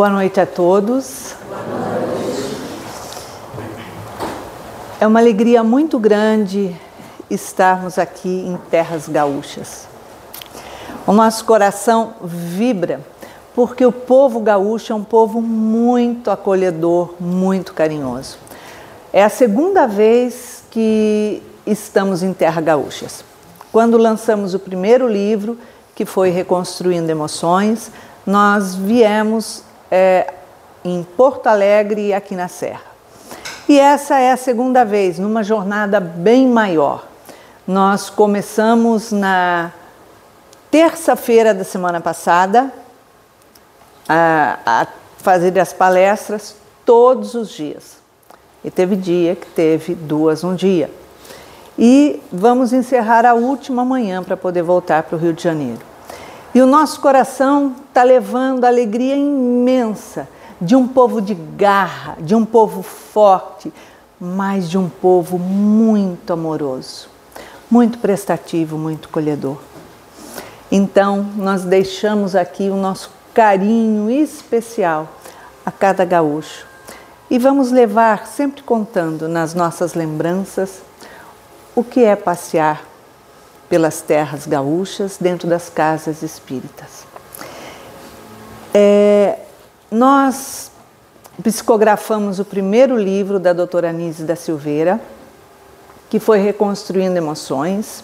Boa noite a todos. É uma alegria muito grande estarmos aqui em terras gaúchas. O nosso coração vibra, porque o povo gaúcho é um povo muito acolhedor, muito carinhoso. É a segunda vez que estamos em terras gaúchas. Quando lançamos o primeiro livro, que foi Reconstruindo Emoções, nós viemos em Porto Alegre e aqui na Serra. E essa é a segunda vez, numa jornada bem maior. Nós começamos na terça-feira da semana passada a fazer as palestras todos os dias. E teve dia que teve 2 um dia. E vamos encerrar a última manhã para poder voltar para o Rio de Janeiro. E o nosso coração está levando a alegria imensa de um povo de garra, de um povo forte, mas de um povo muito amoroso, muito prestativo, muito acolhedor. Então, nós deixamos aqui o nosso carinho especial a cada gaúcho. E vamos levar, sempre contando nas nossas lembranças, o que é passear pelas terras gaúchas dentro das casas espíritas. Nós psicografamos o primeiro livro da doutora Anísia da Silveira, que foi Reconstruindo Emoções,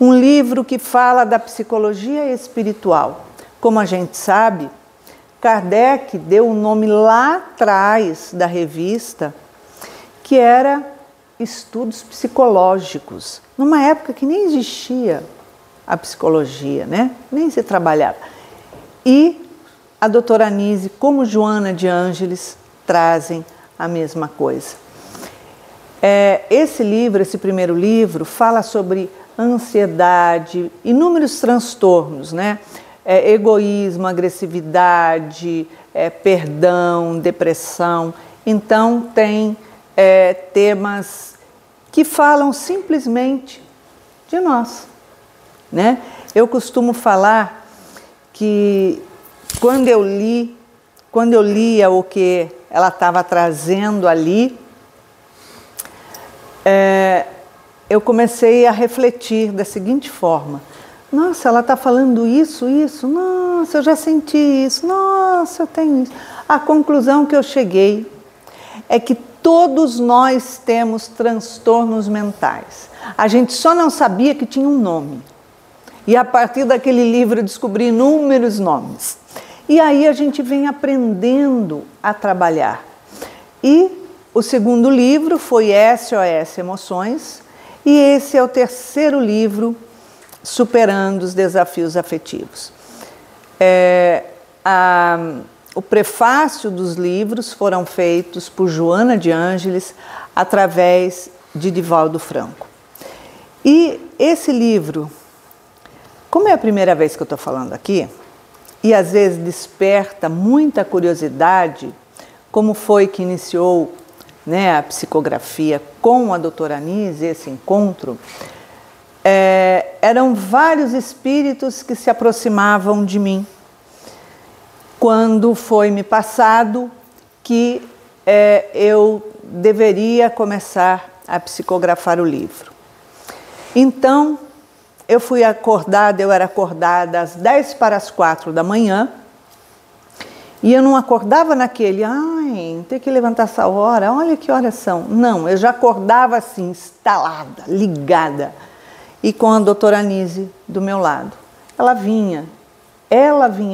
um livro que fala da psicologia espiritual. Como a gente sabe, Kardec deu um nome lá atrás da revista, que era Estudos Psicológicos, numa época que nem existia a psicologia, né? Nem se trabalhava. E a doutora Anísia, como Joana de Ângeles, trazem a mesma coisa. Esse livro, esse primeiro livro, fala sobre ansiedade, inúmeros transtornos, né? Egoísmo, agressividade, perdão, depressão. Então, tem temas que falam simplesmente de nós, né? Eu costumo falar que quando eu lia o que ela estava trazendo ali, eu comecei a refletir da seguinte forma: nossa, ela está falando isso, nossa, eu já senti isso, nossa, eu tenho isso. A conclusão que eu cheguei é que todos nós temos transtornos mentais. A gente só não sabia que tinha um nome. E a partir daquele livro eu descobri inúmeros nomes. E aí a gente vem aprendendo a trabalhar. E o segundo livro foi SOS Emoções, e esse é o terceiro livro, Superando os Desafios Afetivos. O prefácio dos livros foram feitos por Joana de Ângeles através de Divaldo Franco. E esse livro, como é a primeira vez que eu estou falando aqui, e às vezes desperta muita curiosidade, como foi que iniciou, né, a psicografia com a doutora Anísia, esse encontro, eram vários espíritos que se aproximavam de mim, quando foi me passado que eu deveria começar a psicografar o livro. Então, eu era acordada às 3:50 da manhã, e eu não acordava naquele, tem que levantar essa hora, olha que horas são. Não, eu já acordava assim, instalada, ligada, e com a doutora Anísia do meu lado. Ela vinha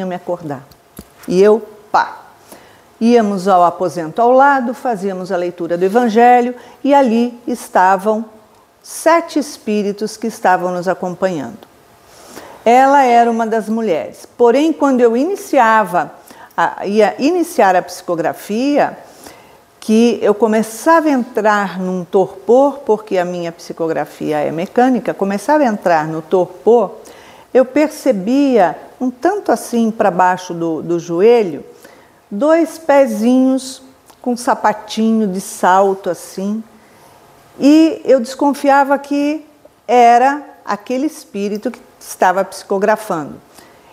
me acordar. E eu, íamos ao aposento ao lado, fazíamos a leitura do Evangelho, e ali estavam 7 espíritos que estavam nos acompanhando. Ela era uma das mulheres. Porém, quando eu ia iniciar a psicografia, que eu começava a entrar num torpor, porque a minha psicografia é mecânica, começava a entrar no torpor, eu percebia, um tanto assim para baixo do joelho, 2 pezinhos com sapatinho de salto assim, e eu desconfiava que era aquele espírito que estava psicografando.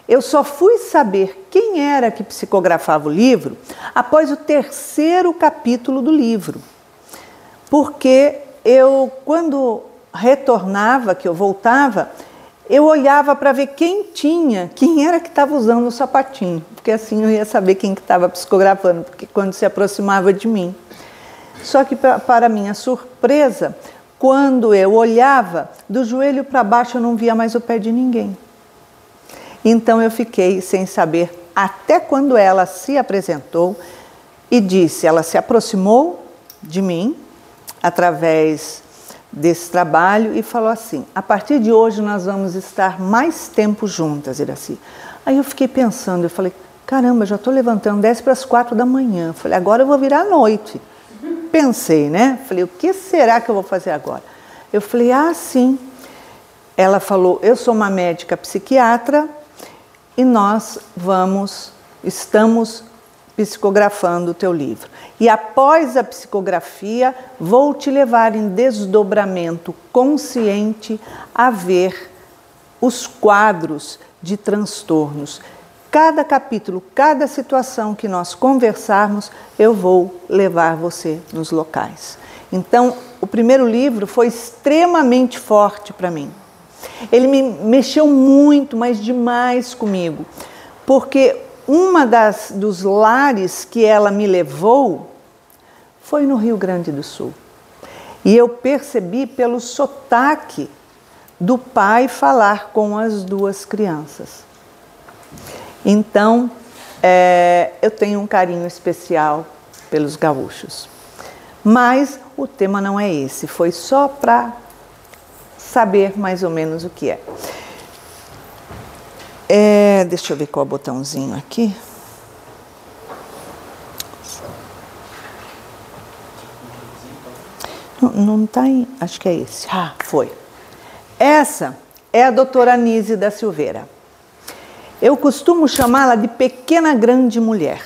Eu só fui saber quem era que psicografava o livro após o 3º capítulo do livro. Porque eu, quando retornava, que eu voltava, eu olhava para ver quem era que estava usando o sapatinho, porque assim eu ia saber quem que estava psicografando, porque quando se aproximava de mim. Só que, para minha surpresa, quando eu olhava, do joelho para baixo eu não via mais o pé de ninguém. Então eu fiquei sem saber até quando ela se apresentou e disse, ela se aproximou de mim através desse trabalho e falou assim, a partir de hoje nós vamos estar mais tempo juntas, Iracy. Aí eu fiquei pensando, eu falei, caramba, já estou levantando 10 para as 4 da manhã. Falei, agora eu vou virar à noite. Pensei, né? Falei, o que será que eu vou fazer agora? Eu falei, sim. Ela falou, eu sou uma médica psiquiatra e nós estamos psicografando o teu livro. E após a psicografia, vou te levar em desdobramento consciente a ver os quadros de transtornos. Cada capítulo, cada situação que nós conversarmos, eu vou levar você nos locais. Então, o primeiro livro foi extremamente forte para mim. Ele me mexeu muito, mas demais comigo, porque dos lares que ela me levou foi no Rio Grande do Sul. E eu percebi pelo sotaque do pai falar com as 2 crianças. Então, eu tenho um carinho especial pelos gaúchos. Mas o tema não é esse, foi só para saber mais ou menos o que é. Deixa eu ver qual botãozinho aqui. Não está aí, acho que é esse. Foi. Essa é a doutora Anísia da Silveira. Eu costumo chamá-la de pequena grande mulher.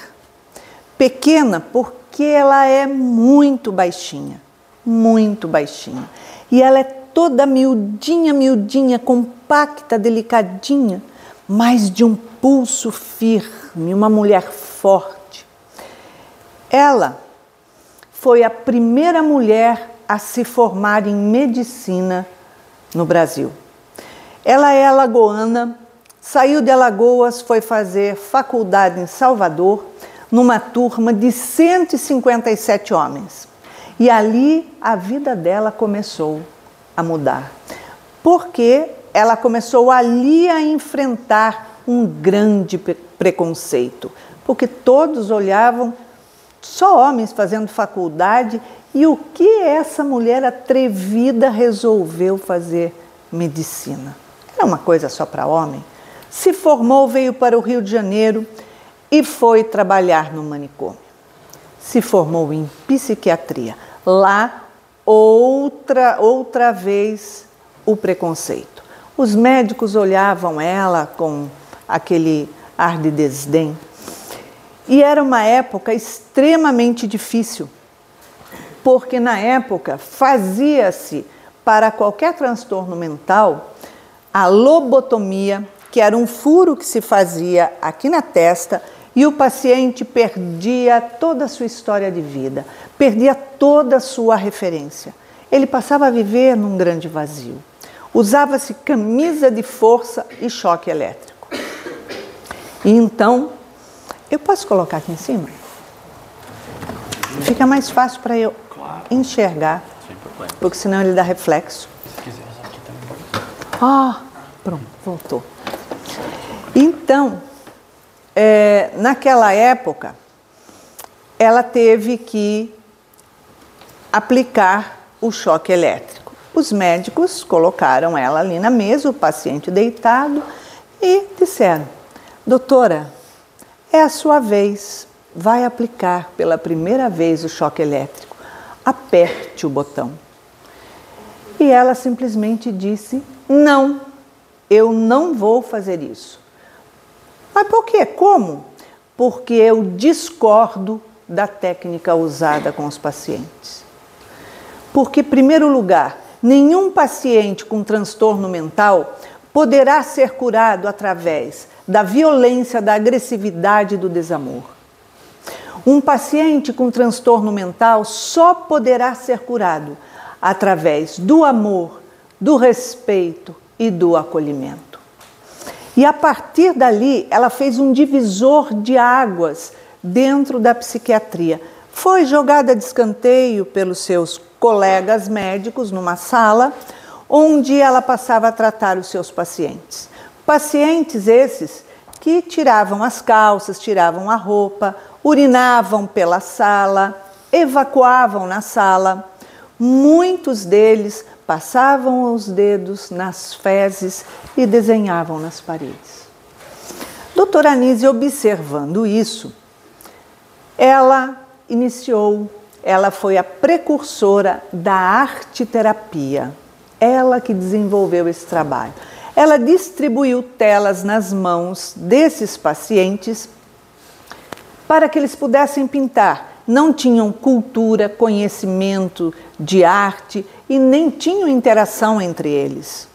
Pequena porque ela é muito baixinha, e ela é toda miudinha, compacta, delicadinha, mas de um pulso firme, uma mulher forte. Ela foi a primeira mulher a se formar em medicina no Brasil. Ela é alagoana, saiu de Alagoas, foi fazer faculdade em Salvador, numa turma de 157 homens. E ali a vida dela começou a mudar, porque ela começou ali a enfrentar um grande preconceito, porque todos olhavam só homens fazendo faculdade e o que essa mulher atrevida resolveu fazer medicina? Era uma coisa só para homem? Se formou, veio para o Rio de Janeiro e foi trabalhar no manicômio. Se formou em psiquiatria. Lá, outra vez, o preconceito. Os médicos olhavam ela com aquele ar de desdém. E era uma época extremamente difícil, porque na época fazia-se, para qualquer transtorno mental, a lobotomia, que era um furo que se fazia aqui na testa e o paciente perdia toda a sua história de vida, perdia toda a sua referência. Ele passava a viver num grande vazio. Usava-se camisa de força e choque elétrico. E então, eu posso colocar aqui em cima? Fica mais fácil para eu enxergar, porque senão ele dá reflexo. Se quiser usar aqui também. Pronto, voltou. Então, naquela época, ela teve que aplicar o choque elétrico. Os médicos colocaram ela ali na mesa, o paciente deitado, e disseram: doutora, é a sua vez, vai aplicar pela primeira vez o choque elétrico, aperte o botão. E ela simplesmente disse: não, eu não vou fazer isso. Mas por quê? Como? Porque eu discordo da técnica usada com os pacientes. Porque, em primeiro lugar, nenhum paciente com transtorno mental poderá ser curado através da violência, da agressividade e do desamor. Um paciente com transtorno mental só poderá ser curado através do amor, do respeito e do acolhimento. E a partir dali, ela fez um divisor de águas dentro da psiquiatria. Foi jogada de escanteio pelos seus colegas médicos numa sala, onde ela passava a tratar os seus pacientes. Pacientes esses que tiravam as calças, tiravam a roupa, urinavam pela sala, evacuavam na sala. Muitos deles passavam os dedos nas fezes e desenhavam nas paredes. Doutora Anísia, observando isso, ela foi a precursora da arte-terapia. Ela que desenvolveu esse trabalho. Ela distribuiu telas nas mãos desses pacientes para que eles pudessem pintar. Não tinham cultura, conhecimento de arte e nem tinham interação entre eles.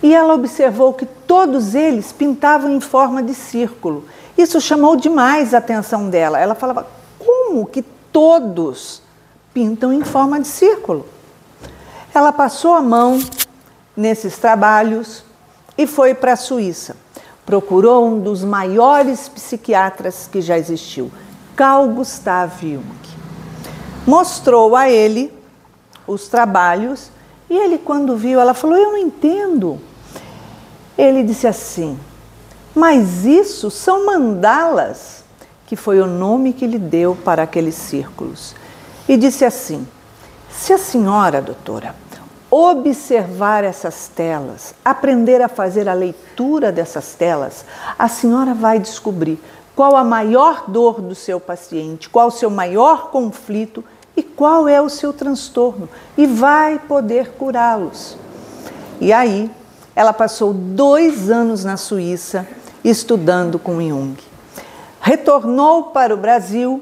E ela observou que todos eles pintavam em forma de círculo. Isso chamou demais a atenção dela. Ela falava, como que todos pintam em forma de círculo? Ela passou a mão nesses trabalhos e foi para a Suíça. Procurou um dos maiores psiquiatras que já existiu, Carl Gustav Jung. Mostrou a ele os trabalhos e ele, quando viu, ela falou, eu não entendo. Ele disse assim, mas isso são mandalas, que foi o nome que ele deu para aqueles círculos. E disse assim, se a senhora, doutora, observar essas telas, aprender a fazer a leitura dessas telas, a senhora vai descobrir qual a maior dor do seu paciente, qual o seu maior conflito e qual é o seu transtorno, e vai poder curá-los. E aí, ela passou 2 anos na Suíça estudando com Jung. Retornou para o Brasil,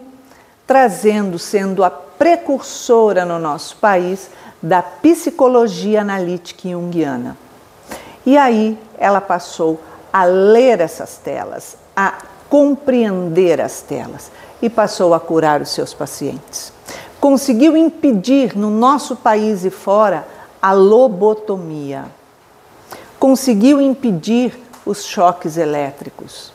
sendo a precursora no nosso país da psicologia analítica junguiana. E aí ela passou a ler essas telas, a compreender as telas e passou a curar os seus pacientes. Conseguiu impedir no nosso país e fora a lobotomia. Conseguiu impedir os choques elétricos.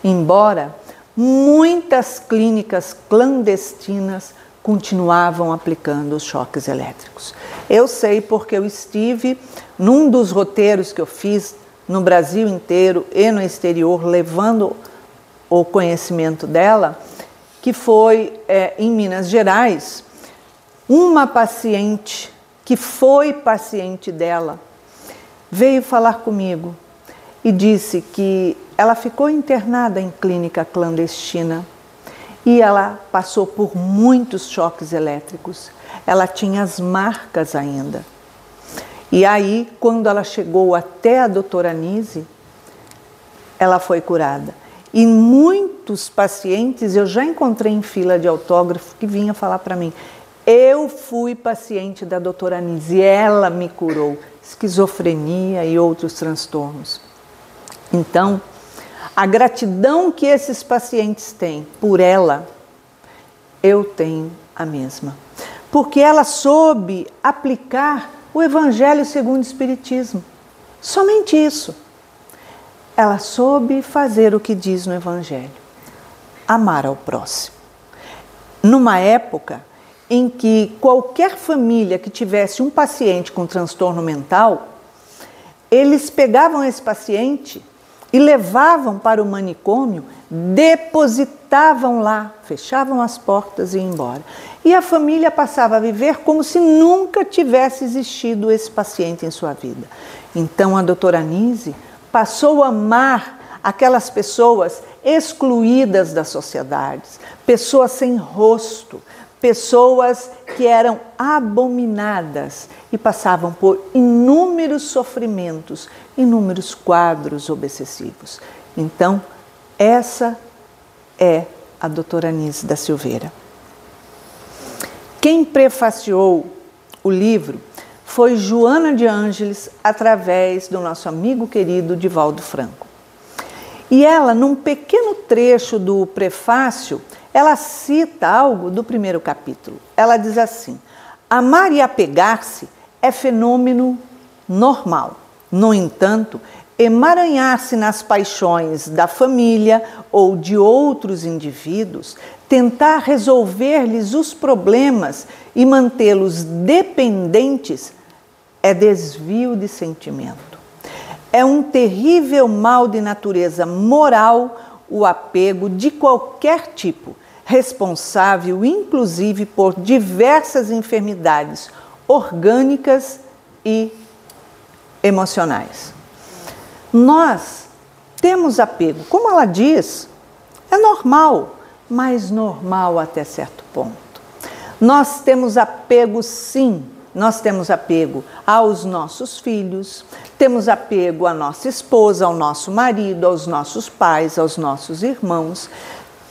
Embora muitas clínicas clandestinas continuavam aplicando os choques elétricos. Eu sei porque eu estive num dos roteiros que eu fiz no Brasil inteiro e no exterior, levando o conhecimento dela, que foi em Minas Gerais, uma paciente que foi paciente dela veio falar comigo e disse que ela ficou internada em clínica clandestina e ela passou por muitos choques elétricos. Ela tinha as marcas ainda. E aí, quando ela chegou até a doutora Anísia, ela foi curada. E muitos pacientes eu já encontrei em fila de autógrafo que vinham falar para mim, eu fui paciente da doutora Anísia e ela me curou, esquizofrenia e outros transtornos. Então, a gratidão que esses pacientes têm por ela, eu tenho a mesma. Porque ela soube aplicar o Evangelho segundo o Espiritismo. Somente isso. Ela soube fazer o que diz no Evangelho. Amar ao próximo. Numa época em que qualquer família que tivesse um paciente com transtorno mental, eles pegavam esse paciente e levavam para o manicômio, depositavam lá, fechavam as portas e iam embora. E a família passava a viver como se nunca tivesse existido esse paciente em sua vida. Então a doutora Anísia passou a amar aquelas pessoas excluídas das sociedades, pessoas sem rosto, pessoas que eram abominadas e passavam por inúmeros sofrimentos, inúmeros quadros obsessivos. Então, essa é a doutora Anísia da Silveira. Quem prefaciou o livro foi Joana de Ângeles, através do nosso amigo querido Divaldo Franco. E ela, num pequeno trecho do prefácio, ela cita algo do primeiro capítulo. Ela diz assim: amar e apegar-se é fenômeno normal. No entanto, emaranhar-se nas paixões da família ou de outros indivíduos, tentar resolver-lhes os problemas e mantê-los dependentes é desvio de sentimento. É um terrível mal de natureza moral o apego de qualquer tipo, responsável inclusive por diversas enfermidades orgânicas e emocionais. Nós temos apego, como ela diz, é normal, mas normal até certo ponto. Nós temos apego, sim, nós temos apego aos nossos filhos, temos apego à nossa esposa, ao nosso marido, aos nossos pais, aos nossos irmãos,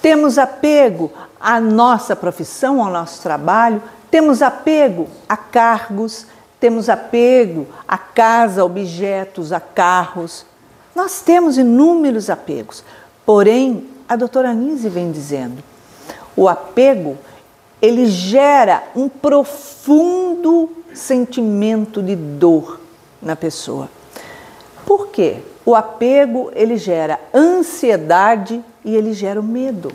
temos apego à nossa profissão, ao nosso trabalho, temos apego a cargos, temos apego a casa, a objetos, a carros. Nós temos inúmeros apegos. Porém, a doutora Anísia vem dizendo, o apego, ele gera um profundo sentimento de dor na pessoa. Por quê? O apego, ele gera ansiedade e ele gera o medo.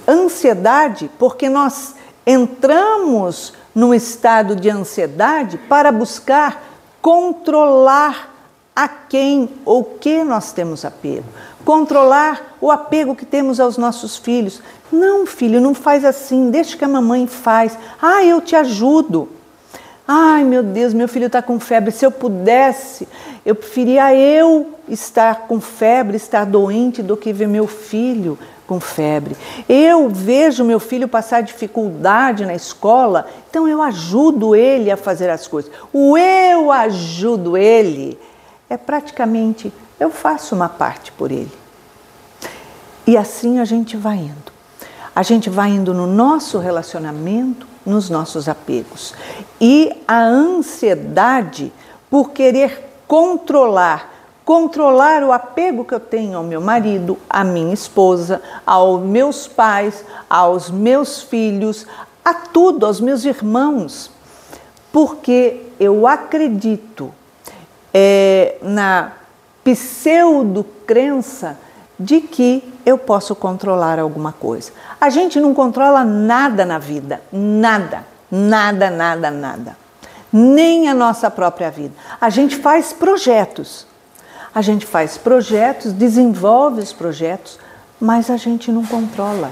Ansiedade, porque nós entramos num estado de ansiedade para buscar controlar a quem ou que nós temos apego. Controlar o apego que temos aos nossos filhos. Não, filho, não faz assim, deixa que a mamãe faz. Ah, eu te ajudo. Ai, meu Deus, meu filho está com febre. Se eu pudesse, eu preferia eu estar com febre, estar doente, do que ver meu filho com febre. Eu vejo meu filho passar dificuldade na escola, então eu ajudo ele a fazer as coisas. O eu ajudo ele é praticamente, eu faço uma parte por ele. E assim a gente vai indo. A gente vai indo no nosso relacionamento, nos nossos apegos. E a ansiedade por querer controlar o apego que eu tenho ao meu marido, à minha esposa, aos meus pais, aos meus filhos, a tudo, aos meus irmãos. Porque eu acredito na pseudo-crença de que eu posso controlar alguma coisa. A gente não controla nada na vida, nada, nada, nada, nada. Nem a nossa própria vida. A gente faz projetos. A gente faz projetos, desenvolve os projetos, mas a gente não controla.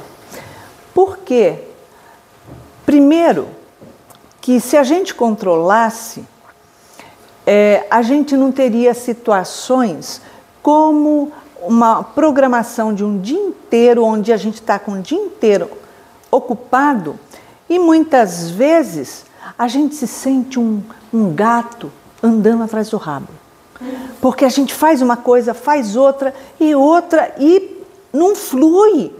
Por quê? Primeiro, que se a gente controlasse, a gente não teria situações como uma programação de um dia inteiro, onde a gente está com o dia inteiro ocupado e muitas vezes a gente se sente um gato andando atrás do rabo. Porque a gente faz uma coisa, faz outra e não flui.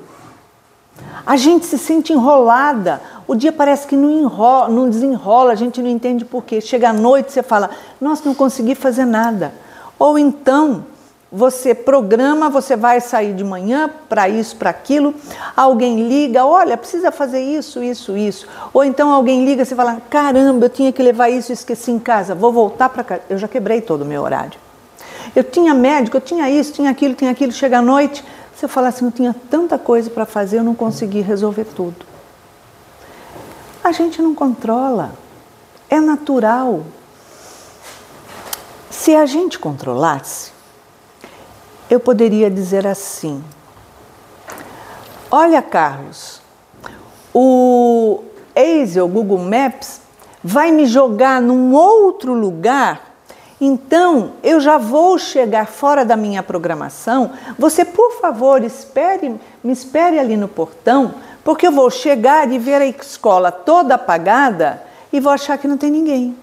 A gente se sente enrolada, o dia parece que não desenrola, a gente não entende por quê. Chega à noite e você fala, nossa, não consegui fazer nada. Ou então, você programa, você vai sair de manhã para isso, para aquilo, alguém liga, olha, precisa fazer isso, isso, isso. Ou então alguém liga e você fala, caramba, eu tinha que levar isso, esqueci em casa, vou voltar para casa. Eu já quebrei todo o meu horário. Eu tinha médico, eu tinha isso, tinha aquilo, chega à noite, você fala assim, eu tinha tanta coisa para fazer, eu não consegui resolver tudo. A gente não controla, é natural. Se a gente controlasse, eu poderia dizer assim, olha, Carlos, o Waze, o Google Maps, vai me jogar num outro lugar, então eu já vou chegar fora da minha programação, você, por favor, me espere ali no portão, porque eu vou chegar e ver a escola toda apagada e vou achar que não tem ninguém.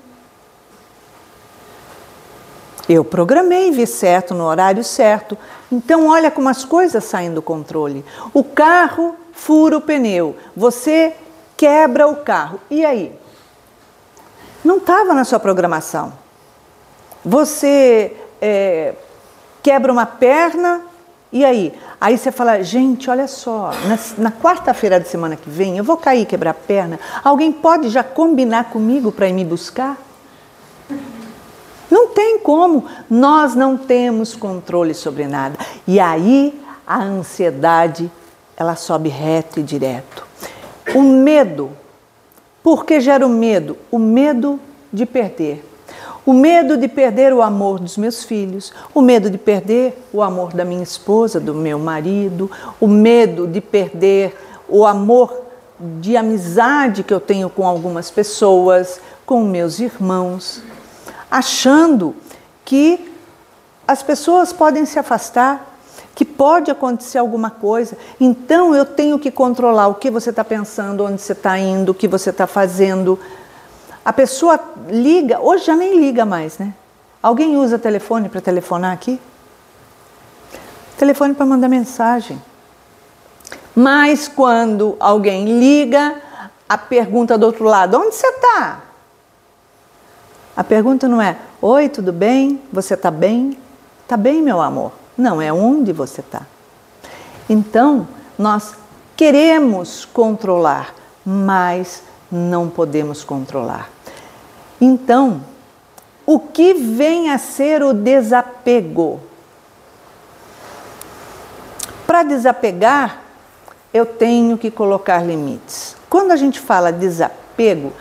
Eu programei, vi certo, no horário certo. Então, olha como as coisas saem do controle. O carro fura o pneu, você quebra o carro. E aí? Não estava na sua programação. Você quebra uma perna, e aí? Aí você fala, gente, olha só, na quarta-feira da semana que vem, eu vou cair e quebrar a perna. Alguém pode já combinar comigo para ir me buscar? Não tem como. Nós não temos controle sobre nada. E aí a ansiedade, ela sobe reto e direto. O medo. Por que gera o medo? O medo de perder. O medo de perder o amor dos meus filhos, o medo de perder o amor da minha esposa, do meu marido, o medo de perder o amor de amizade que eu tenho com algumas pessoas, com meus irmãos, achando que as pessoas podem se afastar, que pode acontecer alguma coisa. Então eu tenho que controlar o que você está pensando, onde você está indo, o que você está fazendo. A pessoa liga, hoje já nem liga mais, né? Alguém usa telefone para telefonar aqui? Telefone para mandar mensagem. Mas quando alguém liga, a pergunta do outro lado, onde você está? A pergunta não é, oi, tudo bem? Você está bem? Está bem, meu amor? Não, é onde você está. Então, nós queremos controlar, mas não podemos controlar. Então, o que vem a ser o desapego? Para desapegar, eu tenho que colocar limites. Quando a gente fala desapego,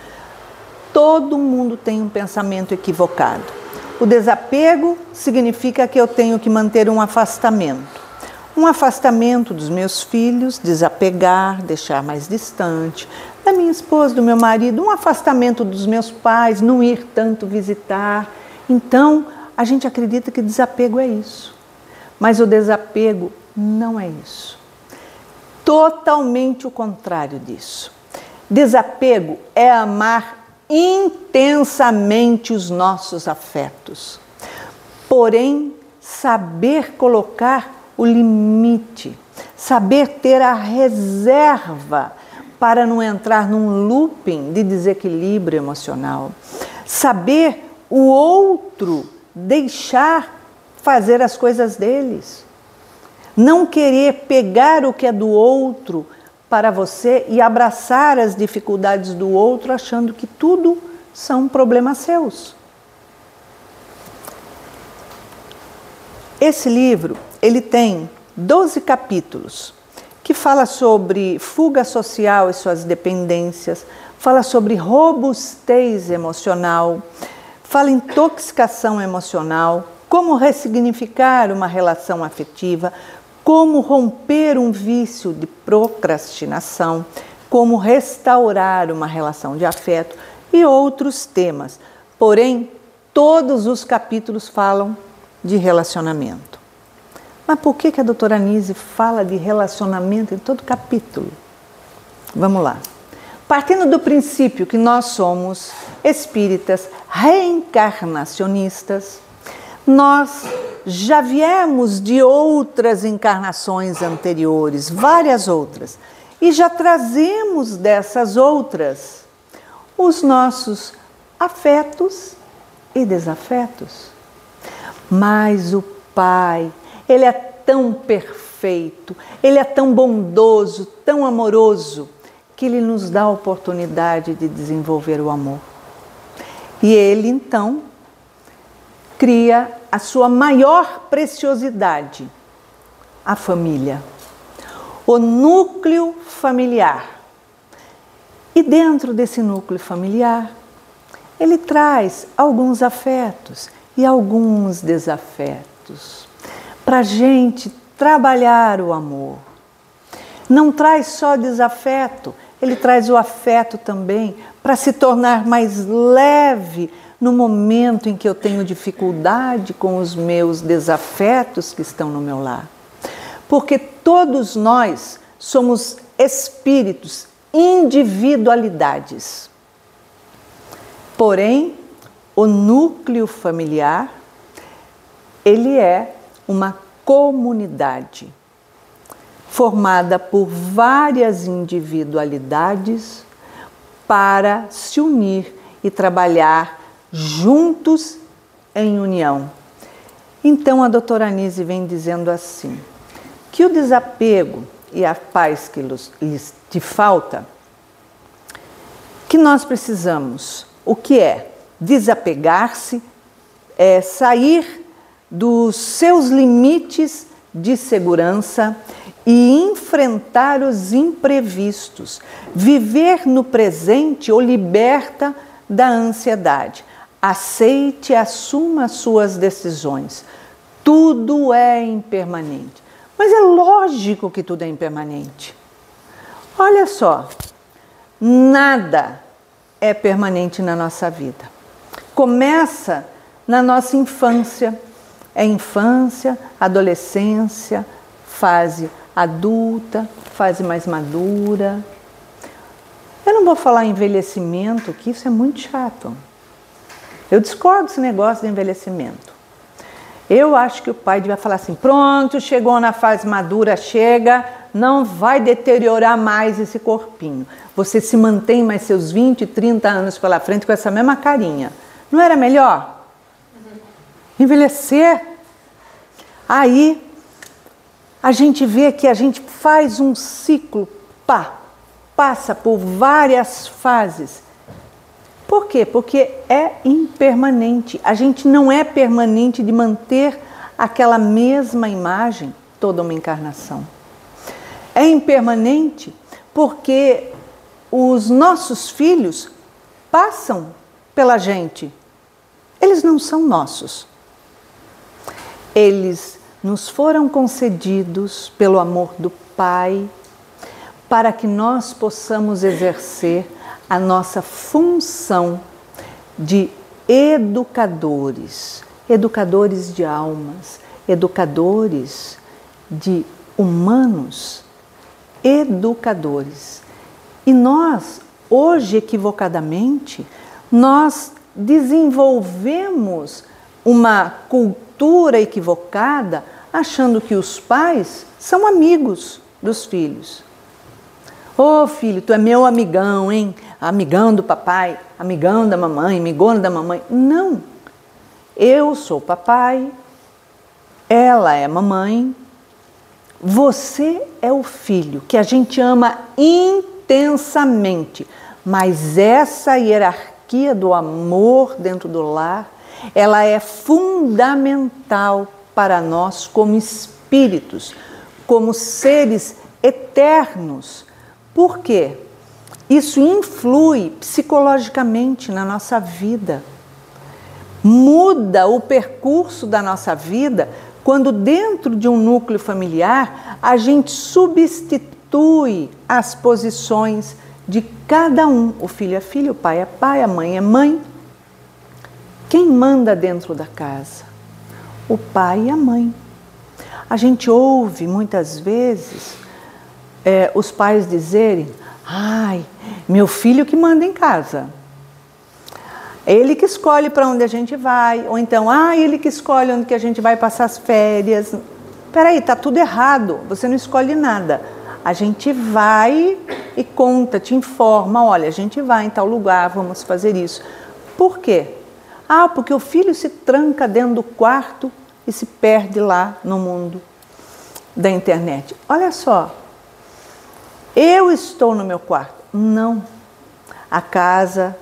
todo mundo tem um pensamento equivocado. O desapego significa que eu tenho que manter um afastamento. Um afastamento dos meus filhos, desapegar, deixar mais distante, da minha esposa, do meu marido, um afastamento dos meus pais, não ir tanto visitar. Então, a gente acredita que desapego é isso. Mas o desapego não é isso. Totalmente o contrário disso. Desapego é amar intensamente os nossos afetos. Porém, saber colocar o limite, saber ter a reserva para não entrar num looping de desequilíbrio emocional. Saber o outro deixar fazer as coisas deles. Não querer pegar o que é do outro para você e abraçar as dificuldades do outro achando que tudo são problemas seus. Esse livro, ele tem 12 capítulos, que fala sobre fuga social e suas dependências, fala sobre robustez emocional, fala em intoxicação emocional, como ressignificar uma relação afetiva, como romper um vício de procrastinação, como restaurar uma relação de afeto e outros temas. Porém, todos os capítulos falam de relacionamento. Mas por que a doutora Anise fala de relacionamento em todo capítulo? Vamos lá. Partindo do princípio que nós somos espíritas reencarnacionistas, nós já viemos de outras encarnações anteriores, várias outras, e já trazemos dessas outras os nossos afetos e desafetos. Mas o Pai, Ele é tão perfeito, Ele é tão bondoso, tão amoroso, que Ele nos dá a oportunidade de desenvolver o amor. E Ele, então, cria a sua maior preciosidade, a família, o núcleo familiar. E dentro desse núcleo familiar, Ele traz alguns afetos e alguns desafetos, para a gente trabalhar o amor. Não traz só desafeto, Ele traz o afeto também, para se tornar mais leve no momento em que eu tenho dificuldade com os meus desafetos que estão no meu lar. Porque todos nós somos espíritos, individualidades. Porém, o núcleo familiar, ele é uma comunidade formada por várias individualidades para se unir e trabalhar juntos em união. Então a doutora Anise vem dizendo assim, que o desapego e a paz que lhes te falta, que nós precisamos, o que é? Desapegar-se, sair dos seus limites de segurança e enfrentar os imprevistos. Viver no presente o liberta da ansiedade. Aceite e assuma suas decisões. Tudo é impermanente. Mas é lógico que tudo é impermanente. Olha só, nada é permanente na nossa vida. Começa na nossa infância. É infância, adolescência, fase adulta, fase mais madura. Eu não vou falar em envelhecimento, que isso é muito chato. Eu discordo desse negócio de envelhecimento. Eu acho que o pai devia falar assim, pronto, chegou na fase madura, chega, não vai deteriorar mais esse corpinho. Você se mantém mais seus 20, 30 anos pela frente com essa mesma carinha. Não era melhor? Envelhecer? Aí, a gente vê que a gente faz um ciclo, passa por várias fases. Por quê? Porque é impermanente. A gente não é permanente de manter aquela mesma imagem toda uma encarnação. É impermanente porque os nossos filhos passam pela gente. Eles não são nossos. Eles nos foram concedidos pelo amor do Pai para que nós possamos exercer a nossa função de educadores, educadores de almas, educadores de humanos, educadores. E nós, hoje equivocadamente, nós desenvolvemos uma cultura equivocada achando que os pais são amigos dos filhos. Ô filho, tu é meu amigão, hein? Amigão do papai, amigão da mamãe, amigona da mamãe. Não, eu sou papai, ela é mamãe, você é o filho, que a gente ama intensamente. Mas essa hierarquia do amor dentro do lar, ela é fundamental para nós como espíritos, como seres eternos. Por quê? Isso influi psicologicamente na nossa vida. Muda o percurso da nossa vida quando dentro de um núcleo familiar a gente substitui as posições de cada um. O filho é filho, o pai é pai, a mãe é mãe. Quem manda dentro da casa? O pai e a mãe. A gente ouve muitas vezes os pais dizerem, ai, meu filho que manda em casa. Ele que escolhe para onde a gente vai. Ou então, ele que escolhe onde que a gente vai passar as férias. Peraí, está tudo errado, você não escolhe nada. A gente vai e conta, te informa, olha, a gente vai em tal lugar, vamos fazer isso. Por quê? Porque o filho se tranca dentro do quarto e se perde lá no mundo da internet. Olha só, eu estou no meu quarto. Não, a casa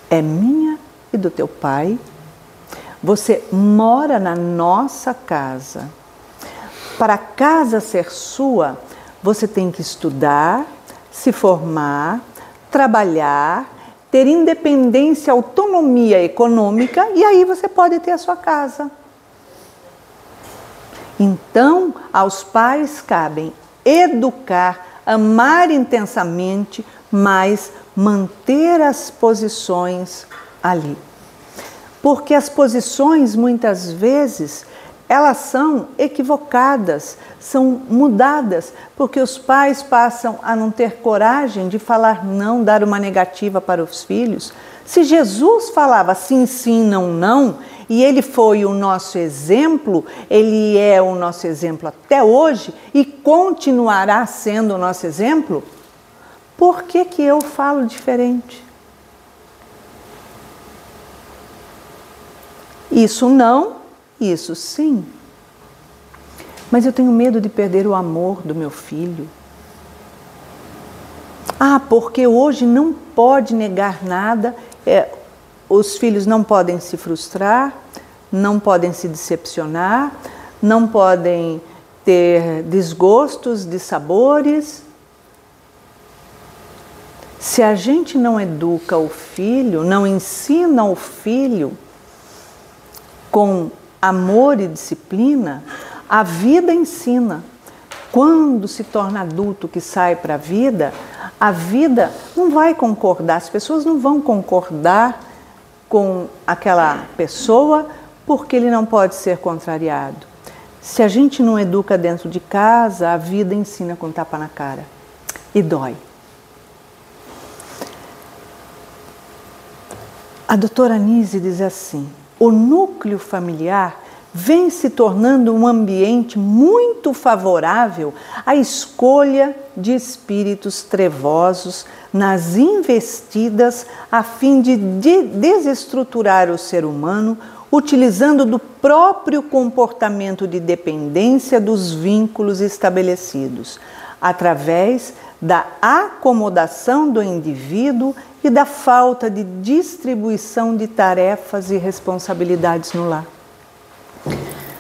é minha e do teu pai. Você mora na nossa casa. Para a casa ser sua, você tem que estudar, se formar, trabalhar, ter independência, autonomia econômica e aí você pode ter a sua casa. Então, aos pais cabem educar, amar intensamente, mas manter as posições ali. Porque as posições, muitas vezes, elas são equivocadas, são mudadas, porque os pais passam a não ter coragem de falar não, dar uma negativa para os filhos. Se Jesus falava sim, sim, não, não, e ele foi o nosso exemplo, ele é o nosso exemplo até hoje e continuará sendo o nosso exemplo, por que que eu falo diferente? Isso não, isso sim. Mas eu tenho medo de perder o amor do meu filho. Ah, porque hoje não pode negar nada, os filhos não podem se frustrar, não podem se decepcionar, não podem ter desgostos, dissabores. Se a gente não educa o filho, não ensina o filho com amor e disciplina, a vida ensina. Quando se torna adulto, que sai para a vida não vai concordar, as pessoas não vão concordar com aquela pessoa porque ele não pode ser contrariado. Se a gente não educa dentro de casa, a vida ensina com tapa na cara e dói. A doutora Anise diz assim: o núcleo familiar vem se tornando um ambiente muito favorável à escolha de espíritos trevosos nas investidas a fim de desestruturar o ser humano, utilizando do próprio comportamento de dependência dos vínculos estabelecidos, através da acomodação do indivíduo e da falta de distribuição de tarefas e responsabilidades no lar.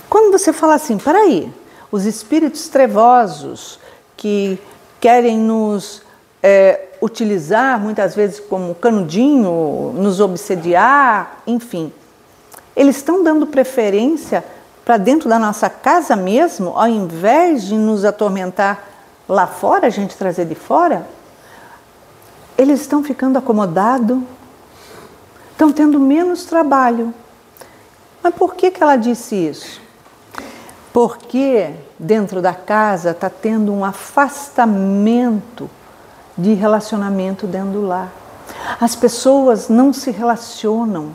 Quando você fala assim, peraí, os espíritos trevosos que querem nos utilizar muitas vezes como canudinho, nos obsediar, enfim, eles estão dando preferência para dentro da nossa casa mesmo, ao invés de nos atormentar lá fora, a gente trazer de fora, eles estão ficando acomodados, estão tendo menos trabalho. Mas por que ela disse isso? Porque dentro da casa está tendo um afastamento de relacionamento dentro do lar. As pessoas não se relacionam,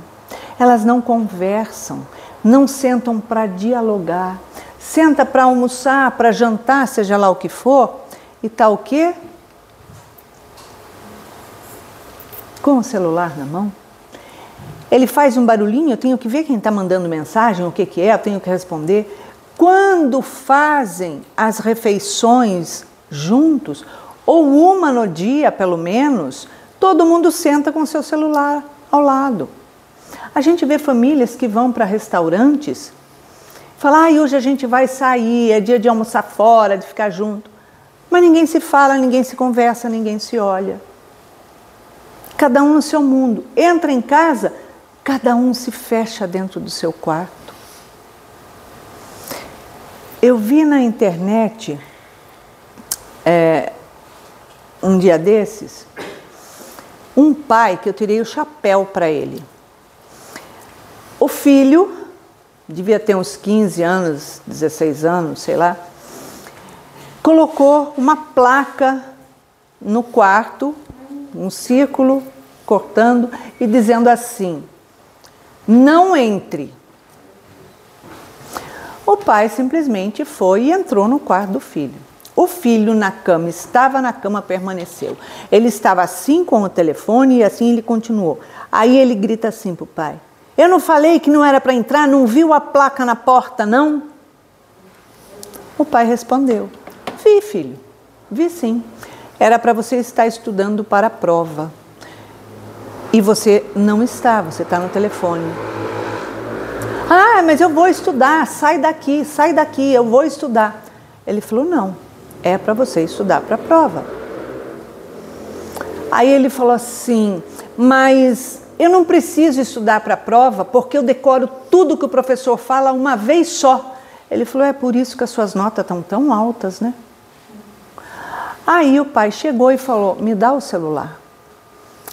elas não conversam, não sentam para dialogar. Senta para almoçar, para jantar, seja lá o que for, e está o quê? Com o celular na mão. Ele faz um barulhinho, eu tenho que ver quem está mandando mensagem, o que é, eu tenho que responder. Quando fazem as refeições juntos, ou uma no dia pelo menos, todo mundo senta com seu celular ao lado. A gente vê famílias que vão para restaurantes, falam, hoje a gente vai sair, é dia de almoçar fora, de ficar junto. Mas ninguém se fala, ninguém se conversa, ninguém se olha. Cada um no seu mundo. Entra em casa, cada um se fecha dentro do seu quarto. Eu vi na internet, um dia desses, um pai que eu tirei o chapéu para ele. O filho, devia ter uns 15 anos, 16 anos, sei lá, colocou uma placa no quarto, um círculo, cortando e dizendo assim, não entre. O pai simplesmente foi e entrou no quarto do filho. O filho na cama, estava na cama, permaneceu. Ele estava assim com o telefone e assim ele continuou. Aí ele grita assim para o pai, eu não falei que não era para entrar, não viu a placa na porta, não? O pai respondeu, vi, filho, vi sim. Era para você estar estudando para a prova. E você não está, você está no telefone. Mas eu vou estudar, sai daqui, eu vou estudar. Ele falou, não, é para você estudar para a prova. Aí ele falou assim, mas eu não preciso estudar para a prova porque eu decoro tudo que o professor fala uma vez só. Ele falou, é por isso que as suas notas estão tão altas, né? Aí o pai chegou e falou, me dá o celular.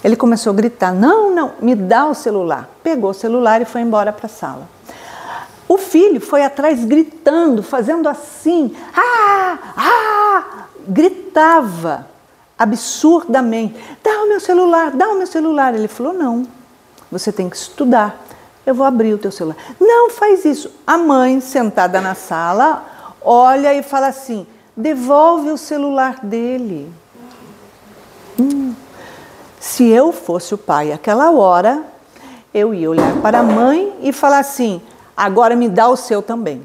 Ele começou a gritar, não, me dá o celular. Pegou o celular e foi embora para a sala. O filho foi atrás gritando, fazendo assim, gritava absurdamente, dá o meu celular. Ele falou, não, você tem que estudar, eu vou abrir o teu celular. Não faz isso. A mãe, sentada na sala, olha e fala assim, devolve o celular dele. Se eu fosse o pai, aquela hora, eu ia olhar para a mãe e falar assim, agora me dá o seu também.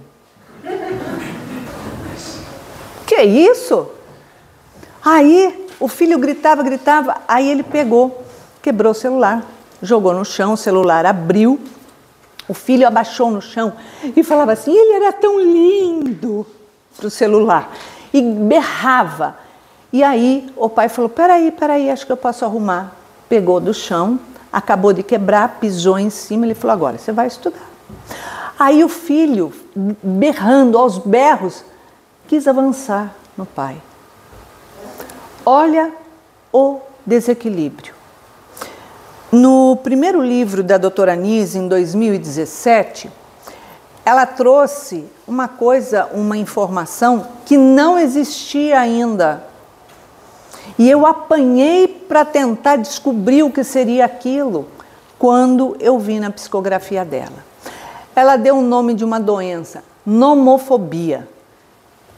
Que isso? Aí o filho gritava, aí ele pegou, quebrou o celular, jogou no chão, o celular abriu, o filho abaixou no chão e falava assim, ele era tão lindo para o celular, e berrava. E aí o pai falou, peraí, acho que eu posso arrumar. Pegou do chão, acabou de quebrar, pisou em cima, ele falou, agora você vai estudar. Aí o filho, berrando aos berros, quis avançar no pai. Olha o desequilíbrio. No primeiro livro da doutora Anísia, em 2017, ela trouxe uma informação que não existia ainda. E eu apanhei para tentar descobrir o que seria aquilo quando eu vi na psicografia dela. Ela deu o nome de uma doença, nomofobia.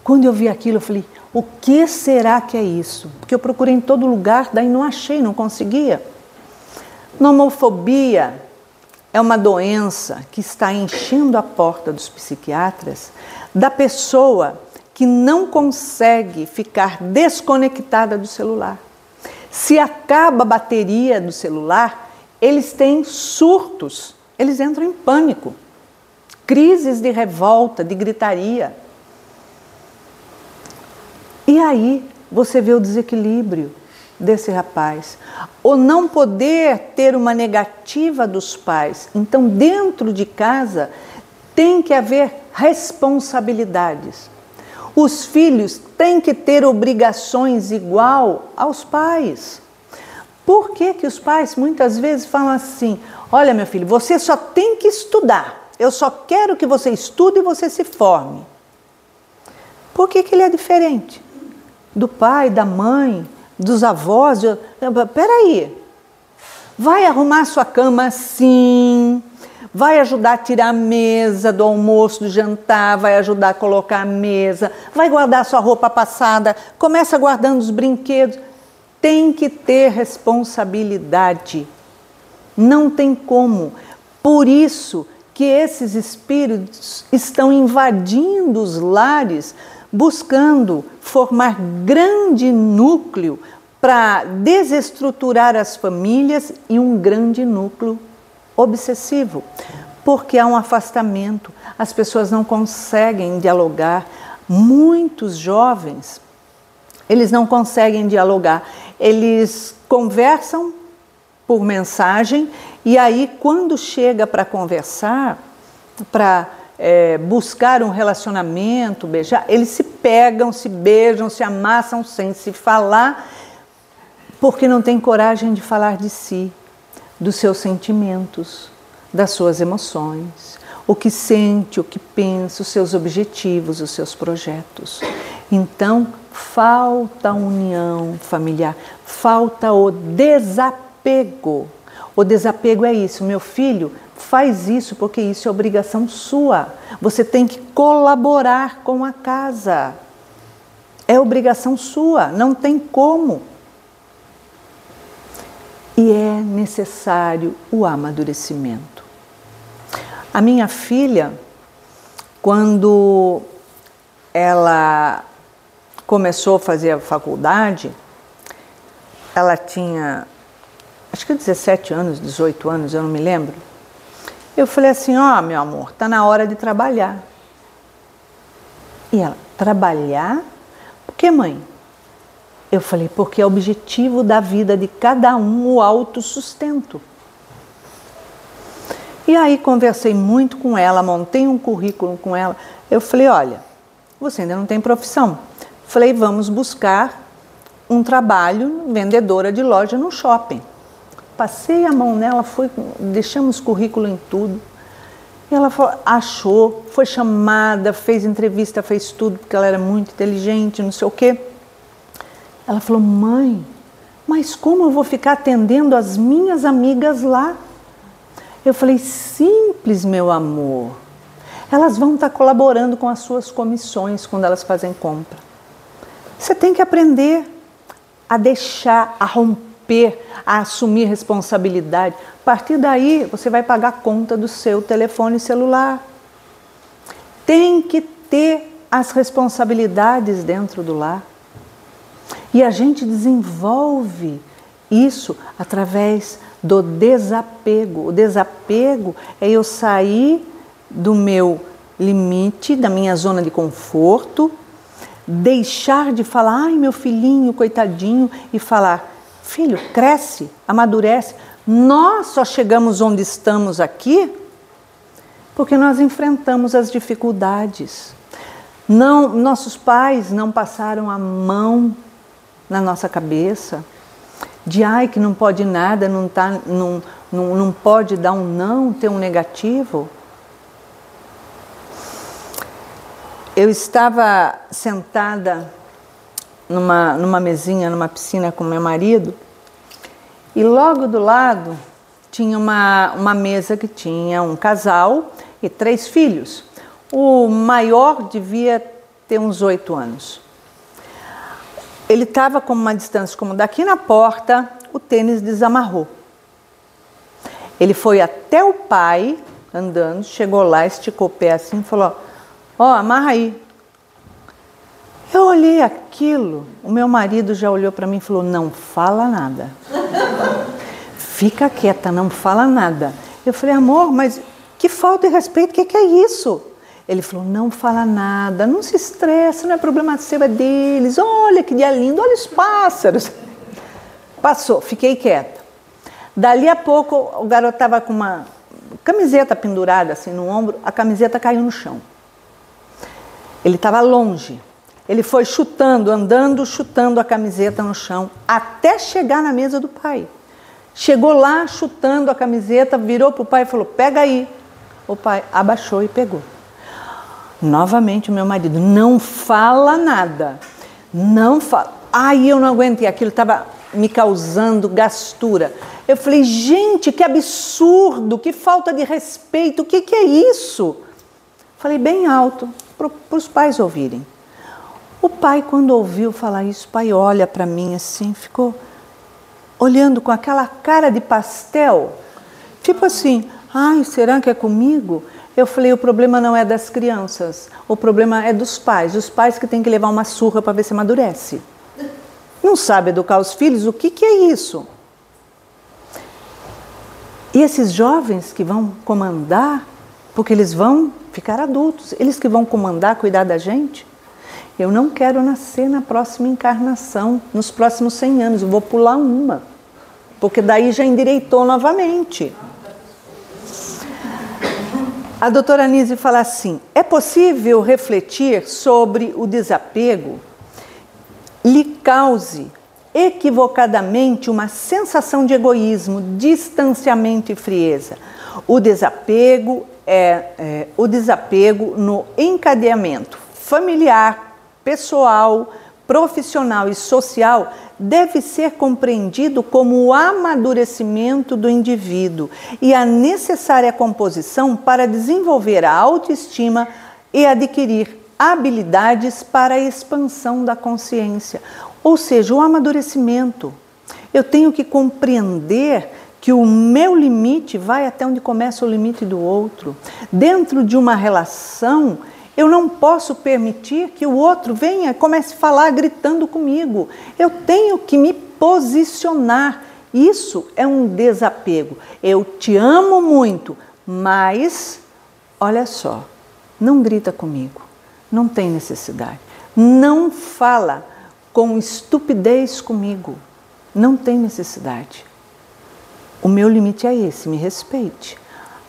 Quando eu vi aquilo, eu falei, o que será que é isso? Porque eu procurei em todo lugar, daí não achei, não conseguia. Nomofobia é uma doença que está enchendo a porta dos psiquiatras da pessoa que não consegue ficar desconectada do celular. Se acaba a bateria do celular, eles têm surtos, eles entram em pânico, crises de revolta, de gritaria. E aí você vê o desequilíbrio desse rapaz. O não poder ter uma negativa dos pais. Então, dentro de casa, tem que haver responsabilidades. Os filhos têm que ter obrigações igual aos pais. Por que que os pais muitas vezes falam assim, olha meu filho, você só tem que estudar. Eu só quero que você estude e você se forme. Por que que ele é diferente? Do pai, da mãe, dos avós? Peraí, vai arrumar sua cama sim, vai ajudar a tirar a mesa do almoço, do jantar, vai ajudar a colocar a mesa, vai guardar sua roupa passada, começa guardando os brinquedos. Tem que ter responsabilidade, não tem como. Por isso que esses espíritos estão invadindo os lares, buscando formar grande núcleo para desestruturar as famílias e um grande núcleo obsessivo, porque há um afastamento, as pessoas não conseguem dialogar. Muitos jovens, eles não conseguem dialogar, eles conversam por mensagem e aí quando chega para conversar, para buscar um relacionamento, beijar, eles se pegam, se beijam, se amassam sem se falar, porque não tem coragem de falar de si, dos seus sentimentos, das suas emoções, o que sente, o que pensa, os seus objetivos, os seus projetos. Então, falta a união familiar, falta o desapego. O desapego é isso, meu filho, faz isso porque isso é obrigação sua. Você tem que colaborar com a casa. É obrigação sua, não tem como. E é necessário o amadurecimento. A minha filha, quando ela começou a fazer a faculdade, ela tinha, acho que 17 anos, 18 anos, eu não me lembro. Eu falei assim, ó, meu amor, tá na hora de trabalhar. E ela, trabalhar? Por que, mãe? Eu falei, porque é o objetivo da vida de cada um o autossustento. E aí conversei muito com ela, montei um currículo com ela. Eu falei, olha, você ainda não tem profissão. Falei, vamos buscar um trabalho vendedora de loja no shopping. Passei a mão nela, deixamos currículo em tudo. E ela achou, foi chamada, fez entrevista, fez tudo, porque ela era muito inteligente, não sei o quê. Ela falou, mãe, mas como eu vou ficar atendendo as minhas amigas lá? Eu falei, simples, meu amor. Elas vão estar colaborando com as suas comissões quando elas fazem compra. Você tem que aprender a deixar, a romper romper, a assumir responsabilidade. A partir daí, você vai pagar a conta do seu telefone celular. Tem que ter as responsabilidades dentro do lar. E a gente desenvolve isso através do desapego. O desapego é eu sair do meu limite, da minha zona de conforto, deixar de falar, ai meu filhinho, coitadinho, e falar, filho, cresce, amadurece. Nós só chegamos onde estamos aqui porque nós enfrentamos as dificuldades. Não, nossos pais não passaram a mão na nossa cabeça de ai que não pode nada, não pode dar um não, ter um negativo. Eu estava sentada numa mesinha, numa piscina com meu marido, e logo do lado tinha uma mesa que tinha um casal e 3 filhos. O maior devia ter uns 8 anos. Ele estava com uma distância como daqui na porta, o tênis desamarrou. Ele foi até o pai, andando, chegou lá, esticou o pé assim e falou, ó, amarra aí. Eu olhei aquilo, o meu marido já olhou para mim e falou, não fala nada. Fica quieta, não fala nada. Eu falei, amor, mas que falta de respeito, o que é isso? Ele falou, não fala nada, não se estressa, não é problema seu, é deles. Olha que dia lindo, olha os pássaros. Passou, fiquei quieta. Dali a pouco o garoto estava com uma camiseta pendurada assim no ombro, a camiseta caiu no chão. Ele estava longe. Ele foi chutando, andando, chutando a camiseta no chão, até chegar na mesa do pai. Chegou lá, chutando a camiseta, virou para o pai e falou, pega aí. O pai abaixou e pegou. Novamente o meu marido, não fala nada. Não fala. Ai, eu não aguentei, aquilo estava me causando gastura. Eu falei, gente, que absurdo, que falta de respeito, o que é isso? Falei bem alto, para os pais ouvirem. O pai, quando ouviu falar isso, o pai olha para mim assim, ficou olhando com aquela cara de pastel, tipo assim, ai, será que é comigo? Eu falei, o problema não é das crianças, o problema é dos pais, os pais que têm que levar uma surra para ver se amadurece. Não sabe educar os filhos, o que é isso? E esses jovens que vão comandar, porque eles vão ficar adultos, eles que vão comandar, cuidar da gente. Eu não quero nascer na próxima encarnação, nos próximos 100 anos, eu vou pular uma, porque daí já endireitou novamente. A doutora Anísio fala assim, é possível refletir sobre o desapego lhe cause equivocadamente uma sensação de egoísmo, distanciamento e frieza. O desapego é o desapego no encadeamento familiar, pessoal, profissional e social deve ser compreendido como o amadurecimento do indivíduo e a necessária composição para desenvolver a autoestima e adquirir habilidades para a expansão da consciência. Ou seja, o amadurecimento. Eu tenho que compreender que o meu limite vai até onde começa o limite do outro. Dentro de uma relação, eu não posso permitir que o outro venha, comece a falar gritando comigo. Eu tenho que me posicionar. Isso é um desapego. Eu te amo muito, mas, olha só, não grita comigo. Não tem necessidade. Não fala com estupidez comigo. Não tem necessidade. O meu limite é esse, me respeite.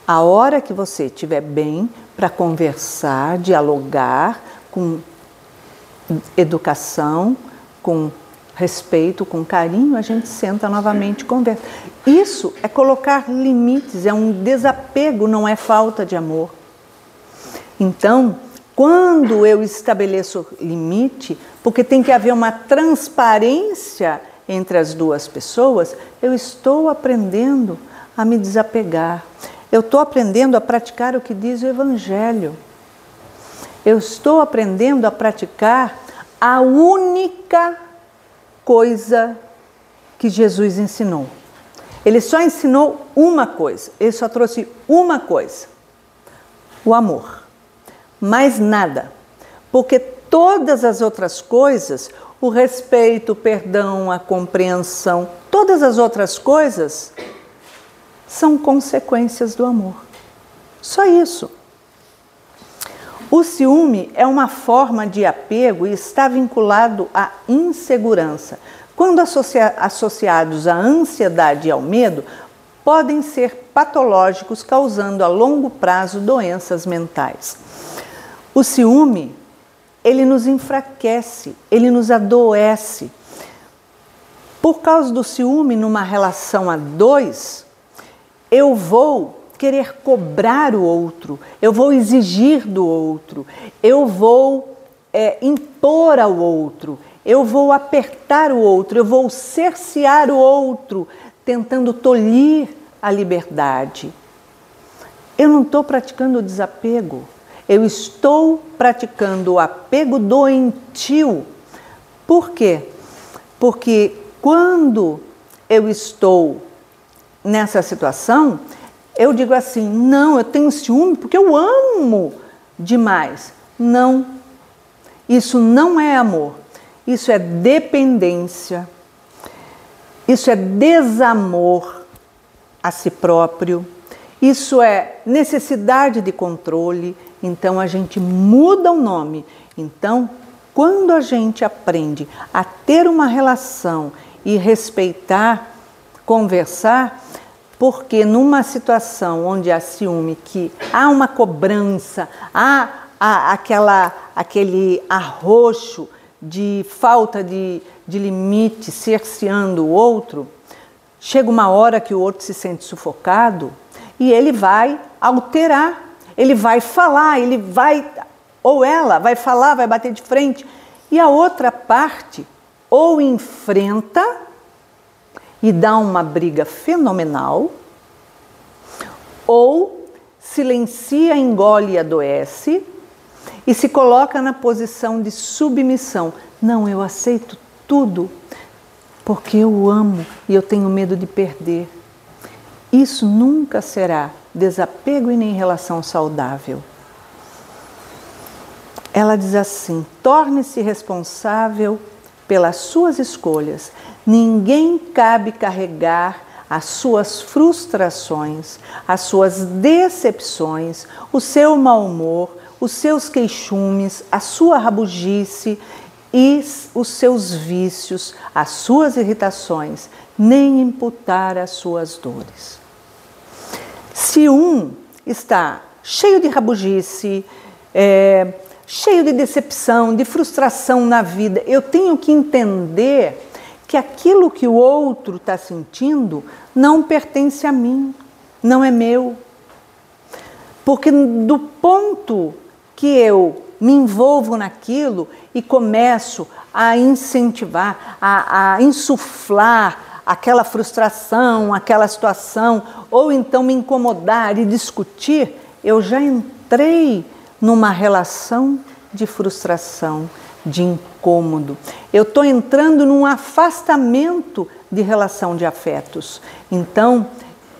A hora que você estiver bem para conversar, dialogar com educação, com respeito, com carinho, a gente senta novamente e conversa. Isso é colocar limites, é um desapego, não é falta de amor. Então, quando eu estabeleço limite, porque tem que haver uma transparência entre as duas pessoas, eu estou aprendendo a me desapegar. Eu estou aprendendo a praticar o que diz o Evangelho. Eu estou aprendendo a praticar a única coisa que Jesus ensinou. Ele só ensinou uma coisa, ele só trouxe uma coisa: o amor. Mais nada. Porque todas as outras coisas, o respeito, o perdão, a compreensão, todas as outras coisas são consequências do amor. Só isso. O ciúme é uma forma de apego e está vinculado à insegurança. Quando associados à ansiedade e ao medo, podem ser patológicos, causando a longo prazo doenças mentais. O ciúme, ele nos enfraquece, ele nos adoece. Por causa do ciúme, numa relação a dois, eu vou querer cobrar o outro, eu vou exigir do outro, eu vou impor ao outro, eu vou apertar o outro, eu vou cercear o outro, tentando tolir a liberdade. Eu não estou praticando o desapego, eu estou praticando o apego doentio. Por quê? Porque quando eu estou nessa situação, eu digo assim, não, eu tenho ciúme porque eu amo demais. Não, isso não é amor, isso é dependência, isso é desamor a si próprio, isso é necessidade de controle. Então a gente muda o nome. Então, quando a gente aprende a ter uma relação e respeitar, conversar, porque numa situação onde há ciúme, que há uma cobrança, há aquele arroxo de falta de limite, cerceando o outro, chega uma hora que o outro se sente sufocado e ele vai alterar, ele vai falar, ele vai, ou ela vai falar, vai bater de frente, e a outra parte ou enfrenta e dá uma briga fenomenal, ou silencia, engole e adoece e se coloca na posição de submissão. Não, eu aceito tudo porque eu amo e eu tenho medo de perder. Isso nunca será desapego e nem relação saudável. Ela diz assim: torne-se responsável pelas suas escolhas. Ninguém cabe carregar as suas frustrações, as suas decepções, o seu mau humor, os seus queixumes, a sua rabugice e os seus vícios, as suas irritações, nem imputar as suas dores. Se um está cheio de rabugice, cheio de decepção, de frustração na vida, eu tenho que entender que aquilo que o outro está sentindo não pertence a mim, não é meu. Porque do ponto que eu me envolvo naquilo e começo a incentivar, a insuflar aquela frustração, aquela situação, ou então me incomodar e discutir, eu já entrei numa relação de frustração, de incômodo. Eu estou entrando num afastamento de relação de afetos. Então,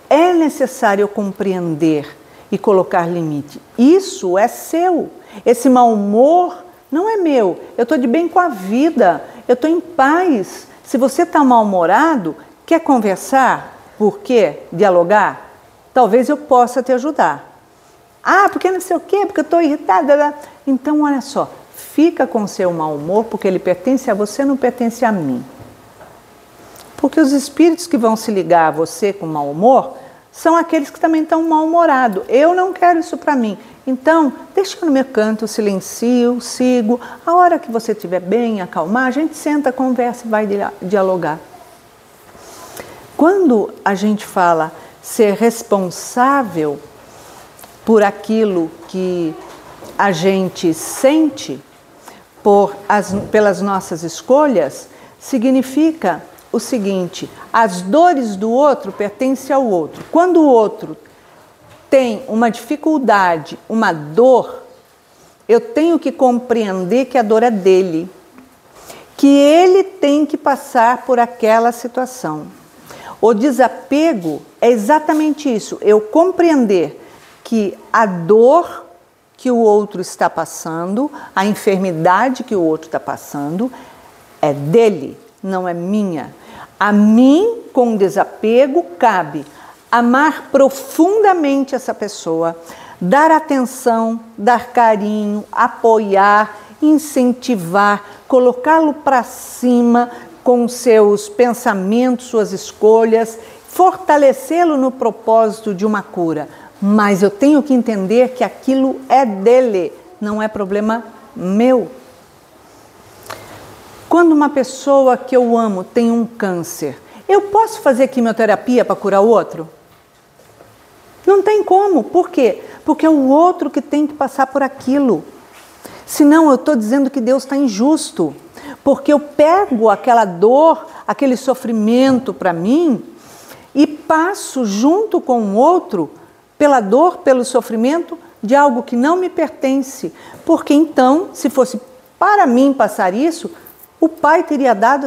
é necessário compreender e colocar limite. Isso é seu. Esse mau humor não é meu. Eu estou de bem com a vida. Eu estou em paz. Se você está mal-humorado, quer conversar? Por quê? Dialogar? Talvez eu possa te ajudar. Ah, porque não sei o quê, porque eu estou irritada. Então, olha só, fica com o seu mau humor, porque ele pertence a você, não pertence a mim. Porque os espíritos que vão se ligar a você com mau humor são aqueles que também estão mal-humorados. Eu não quero isso para mim. Então, deixa eu no meu canto, silencio, sigo. A hora que você estiver bem, acalmar, a gente senta, conversa e vai dialogar. Quando a gente fala ser responsável por aquilo que a gente sente, pelas nossas escolhas, significa o seguinte: as dores do outro pertencem ao outro. Quando o outro tem uma dificuldade, uma dor, eu tenho que compreender que a dor é dele, que ele tem que passar por aquela situação. O desapego é exatamente isso, eu compreender que a dor que o outro está passando, a enfermidade que o outro está passando, é dele, não é minha. A mim, com desapego, cabe amar profundamente essa pessoa, dar atenção, dar carinho, apoiar, incentivar, colocá-lo para cima com seus pensamentos, suas escolhas, fortalecê-lo no propósito de uma cura. Mas eu tenho que entender que aquilo é dele, não é problema meu. Quando uma pessoa que eu amo tem um câncer, eu posso fazer quimioterapia para curar o outro? Não tem como. Por quê? Porque é o outro que tem que passar por aquilo. Senão eu estou dizendo que Deus está injusto. Porque eu pego aquela dor, aquele sofrimento para mim e passo junto com o outro pela dor, pelo sofrimento de algo que não me pertence. Porque então, se fosse para mim passar isso, o Pai teria dado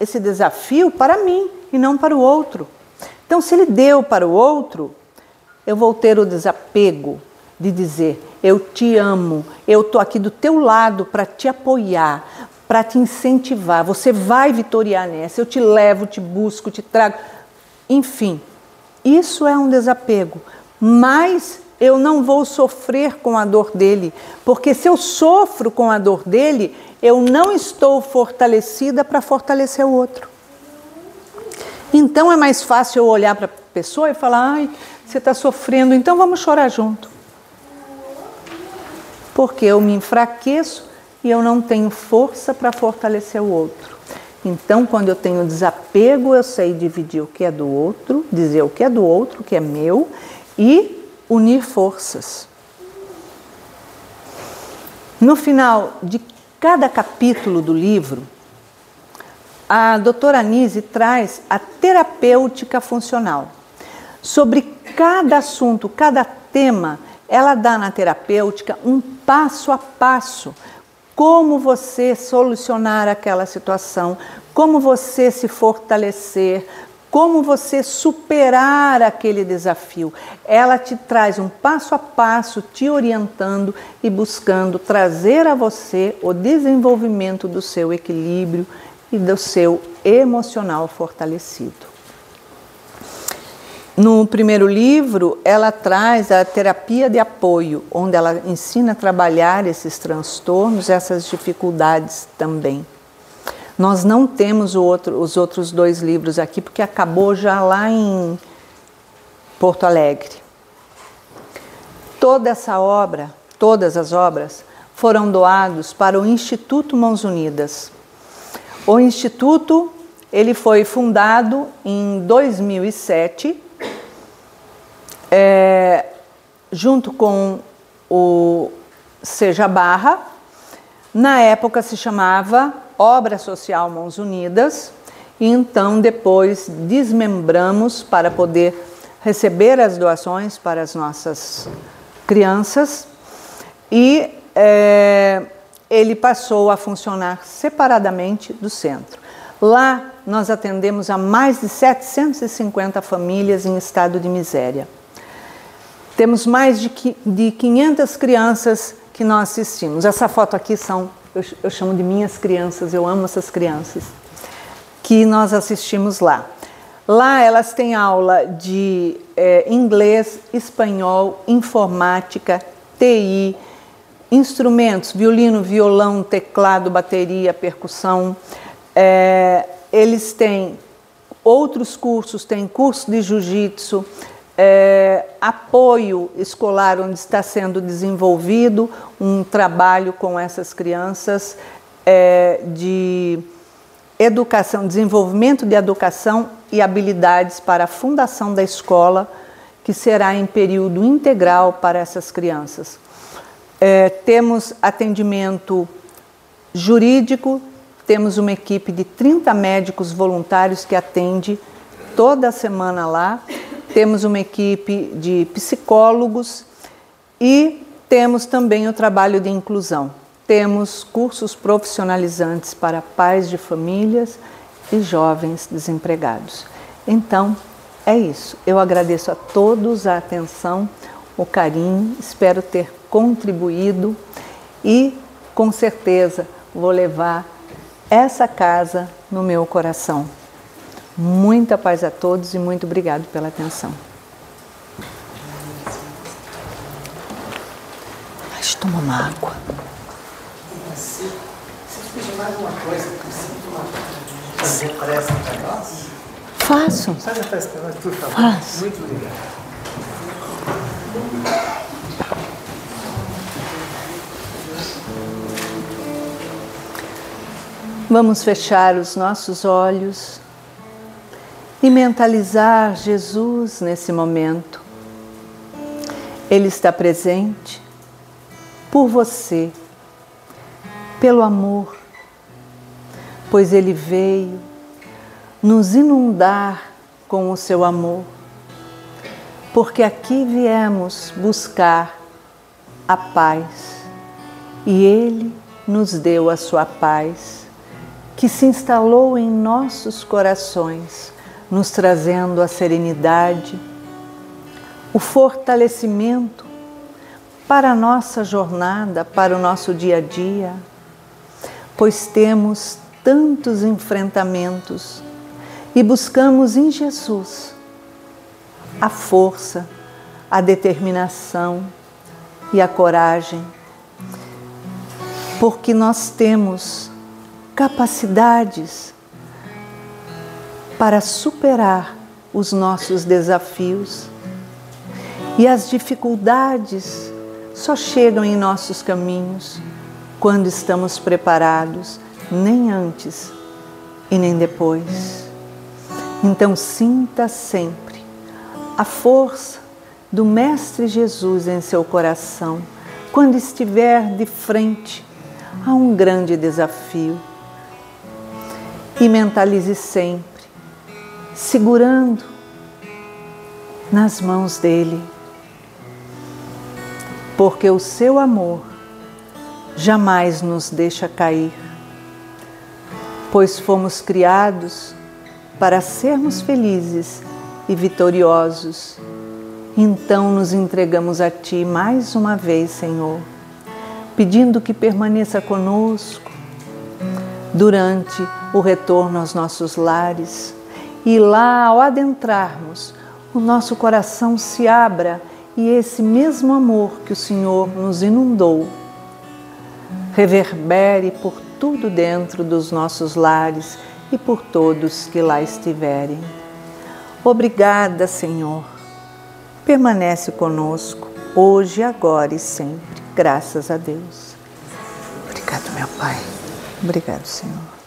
esse desafio para mim e não para o outro. Então, se Ele deu para o outro, eu vou ter o desapego de dizer, eu te amo, eu estou aqui do teu lado para te apoiar, para te incentivar, você vai vitoriar nessa, eu te levo, te busco, te trago. Enfim, isso é um desapego, mas eu não vou sofrer com a dor dele, porque se eu sofro com a dor dele, eu não estou fortalecida para fortalecer o outro. Então é mais fácil eu olhar para a pessoa e falar, ai, você está sofrendo, então vamos chorar junto. Porque eu me enfraqueço e eu não tenho força para fortalecer o outro. Então, quando eu tenho desapego, eu sei dividir o que é do outro, dizer o que é do outro, o que é meu, e unir forças. No final de cada capítulo do livro, a doutora Anise traz a terapêutica funcional. Sobre cada assunto, cada tema, ela dá na terapêutica um passo a passo. Como você solucionar aquela situação, como você se fortalecer, como você superar aquele desafio. Ela te traz um passo a passo, te orientando e buscando trazer a você o desenvolvimento do seu equilíbrio e do seu emocional fortalecido. No primeiro livro, ela traz a terapia de apoio, onde ela ensina a trabalhar esses transtornos, essas dificuldades também. Nós não temos os outros dois livros aqui, porque acabou já lá em Porto Alegre. Toda essa obra, todas as obras, foram doados para o Instituto Mãos Unidas. O Instituto, ele foi fundado em 2007, junto com o Seja Barra. Na época se chamava Obra Social Mãos Unidas, e então depois desmembramos para poder receber as doações para as nossas crianças, e ele passou a funcionar separadamente do centro. Lá nós atendemos a mais de 750 famílias em estado de miséria. Temos mais de 500 crianças que nós assistimos. Essa foto aqui são, eu chamo de minhas crianças, eu amo essas crianças, que nós assistimos lá. Lá elas têm aula de inglês, espanhol, informática, TI, instrumentos, violino, violão, teclado, bateria, percussão. Eles têm outros cursos, têm curso de jiu-jitsu, apoio escolar, onde está sendo desenvolvido um trabalho com essas crianças de educação, desenvolvimento de educação e habilidades para a fundação da escola, que será em período integral para essas crianças. Temos atendimento jurídico, temos uma equipe de 30 médicos voluntários que atende toda semana lá, temos uma equipe de psicólogos e temos também o trabalho de inclusão. temos cursos profissionalizantes para pais de famílias e jovens desempregados. Então, é isso. Eu agradeço a todos a atenção, o carinho, espero ter contribuído e, com certeza, vou levar essa casa no meu coração. Muita paz a todos e muito obrigado pela atenção. Deixa eu tomar uma água. Se pedir mais uma coisa, fazer prece para nós? Faço. Faz a prece para nós, por favor. Faço. Muito obrigado. Vamos fechar os nossos olhos e mentalizar Jesus nesse momento. Ele está presente por você, pelo amor, pois Ele veio nos inundar com o seu amor, porque aqui viemos buscar a paz e Ele nos deu a sua paz, que se instalou em nossos corações, nos trazendo a serenidade, o fortalecimento para a nossa jornada, para o nosso dia a dia, pois temos tantos enfrentamentos e buscamos em Jesus a força, a determinação e a coragem, porque nós temos capacidades para superar os nossos desafios e as dificuldades só chegam em nossos caminhos quando estamos preparados, nem antes e nem depois. Então sinta sempre a força do Mestre Jesus em seu coração quando estiver de frente a um grande desafio. E mentalize sempre, segurando nas mãos dele, porque o seu amor jamais nos deixa cair, pois fomos criados para sermos felizes e vitoriosos. Então nos entregamos a Ti mais uma vez, Senhor, pedindo que permaneça conosco durante o retorno aos nossos lares, e lá, ao adentrarmos, o nosso coração se abra e esse mesmo amor que o Senhor nos inundou reverbere por tudo dentro dos nossos lares e por todos que lá estiverem. Obrigada, Senhor. Permanece conosco, hoje, agora e sempre. Graças a Deus. Obrigado, meu Pai. Obrigado, Senhor.